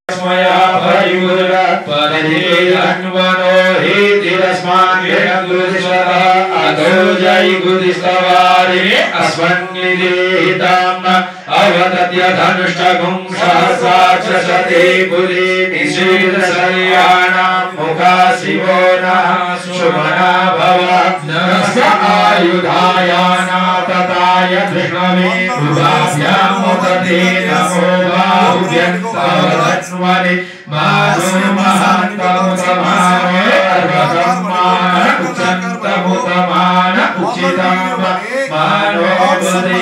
मया भयुर परिधन्वनो हि तिरस्मान्यङ्गुरुश्वरः अधो जय गुरुस्तवारि अस्मन्निदेहिताम् अवदत्य धनुष्टगुं सहस्राक्षसते पुरी निषीदशर्याणां मुखा शिवो नः शुभना भव नमस्त आयुधायानातताय धृष्णवे उभाभ्यां मुदते नमो बाहुभ्यन्तवदन्वने मानो महन्तमुतमानो अर्वतम्मान उच्चन्तमुतमान उचितं मानो बदे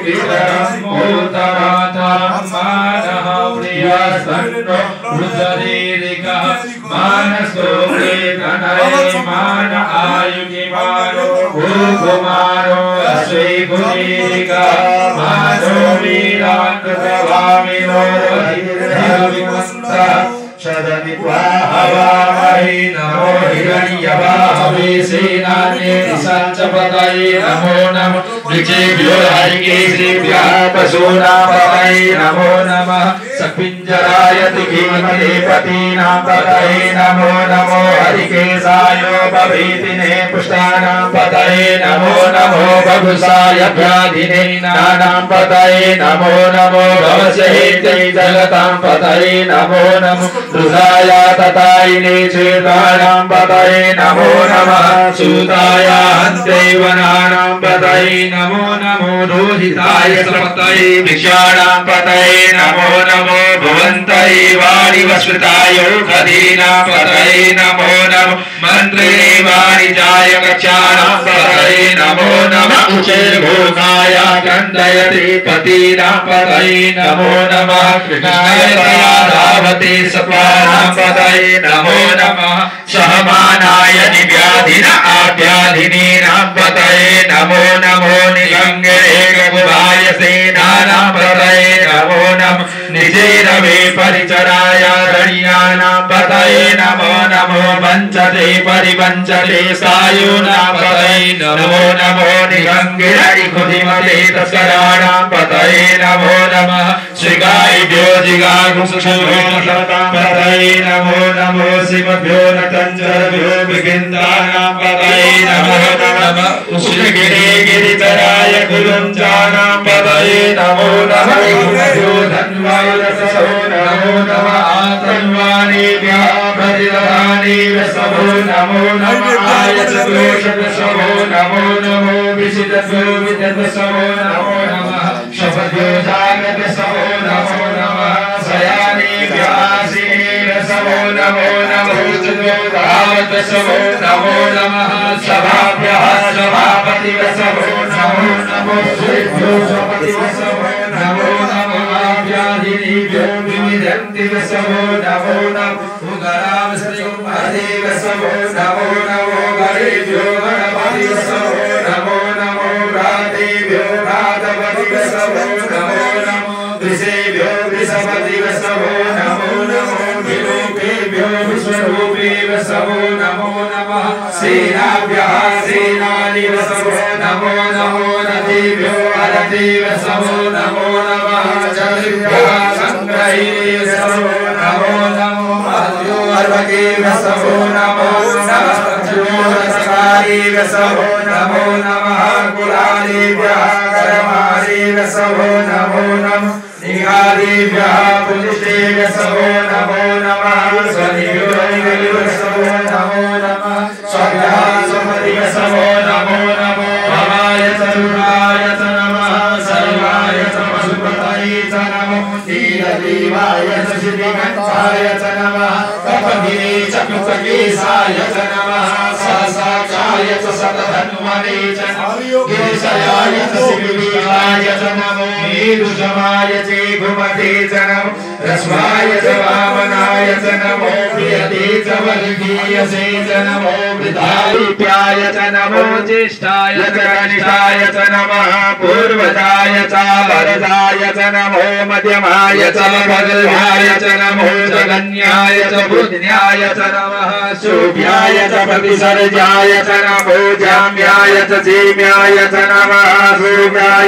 वितरं मोतरातं मानः प्रियस्तन्नो रुद्रेरिका मानसो वेदनये मान आयुगिमानो भूकुमारो अश्वे गुरीरिका मानो वीरान्तभामिनो हिरविमस्तः शतमित्वा हवामहे नमो हिरण्यवाहवे सेनान्ये दिशाञ्चपतये नमो नमः वृक्षेभ्यो हरिकेशेभ्यः पशूनां पतये नमो नमः सपिञ्जराय धीमहि पतीनां पतये नमो नमो हरिकेशाय भवेतिने पुष्टानां पतये नमो नमो बभुषाय व्याधिने नानां पतये नमो नमो भवसेत्यै जगतां पतये नमो नमो रुद्राय ततायिने चेतानां पतये नमो नमः सूताय हन्त्यैवनानां पतये नमो नमो रोहिताय पतये भिक्षाणां पतये नमो नमो भवन्तये वाणिवस्मृताय खदीनां पतये नमो नमो मन्त्रे वाणिजाय कक्षाणां पतये नमो नमः उचैर्भोगाय गन्धयते पतीनां पतये नमो नमः कृष्णाय धावते सत्वानां पतये नमो नमः सहमानाय निव्याधिन आव्याधिनीनां पतये नमो नमो निगङ्गरे गङ्गाय सेनानां पतये नमो नमः निजेरवे परिचराय रण्यानां पतये नमो नमो वञ्चते परिवञ्चते सायूनां पतये नमो नमो निगङ्गिरै खुदिमते तस्कराणां पतये नमो नमः श्रीगायभ्यो जिगागुंसुषभ्यों पतये नमो नमो शिवभ्यो नटञ्जरभ्यो विगिन्दानां पतये नमो नमः उष्णगिरे गिरिधराय गुरुञ्जानां पतये नमो नमः भ्यो धन्वाय रसो नमो नमः आतन्वानेभ्यः प्रतिदधानेभ्यः सबो नमो नमः आयतदोषदशवो नमो नमो विशिदभ्यो विदधसवो नमो नमः शपथ्यो जागतसवो नमो नमः शयानेभ्यः आसीनेरसवो नमो नमो धावतसवो नमो नमः सभाभ्यः सभापतिवसवो नमो नमो श्रीभ्यो सपतिवसवो नमो नमः व्याधिनीभ्यो विविधन्तिवसवो नमो नमः उगराम श्रीगुम्भदेवसवो नमो नमो गणेभ्यो गणपतिवसवो नमो नमो भ्रातेभ्यो भ्रातपतिवसवो नमो नमो वृषेभ्यो वृषपतिवसवो नमो नमो विरूपेभ्यो विश्वरूपेवसवो नमो नमः सेनाभ्यः सेनानिवसवो नमो नमो रथेभ्यो रथेवसवो नमो नमः चतुर्भ्यः सङ्ग्रहीवसवो नमो नमो अद्यो अर्वकेवसवो नमो नमः रसकारीवसवो नमो नमः कुलालेभ्यः करमालेवसवो नमो नमः निगालेभ्यः पुलिष्टेवसवो नमो नमः स्वनिभ्यो नमो नमः स्वभ्यः स्वपतिवसवो नमो नमो भवाय तरुणाय च नमः सर्वाय च पशुपतये च नमो नीलदेवाय च श्रीगन्धाय च नमः कपगिरे च कृतकेशाय च नमः सहस्राक्षाय च शतधन्वने च गिरिशयाय च शिववीराय च नमो नीरुषमाय च घुमते च नमो रस्वाय च वामनाय च नमो प्रियते च वल्गीयसे च नमो वृद्धाय च नमो ज्येष्ठाय च कनिष्ठाय च नमः पूर्वजाय च वरदाय च नमो मध्यमाय च भगवाय च नमो जगन्याय च बुद्ध्याय च नमः शुभ्याय च प्रतिसर्जाय च नमो जाम्याय च जीम्याय च नमः शुभ्याय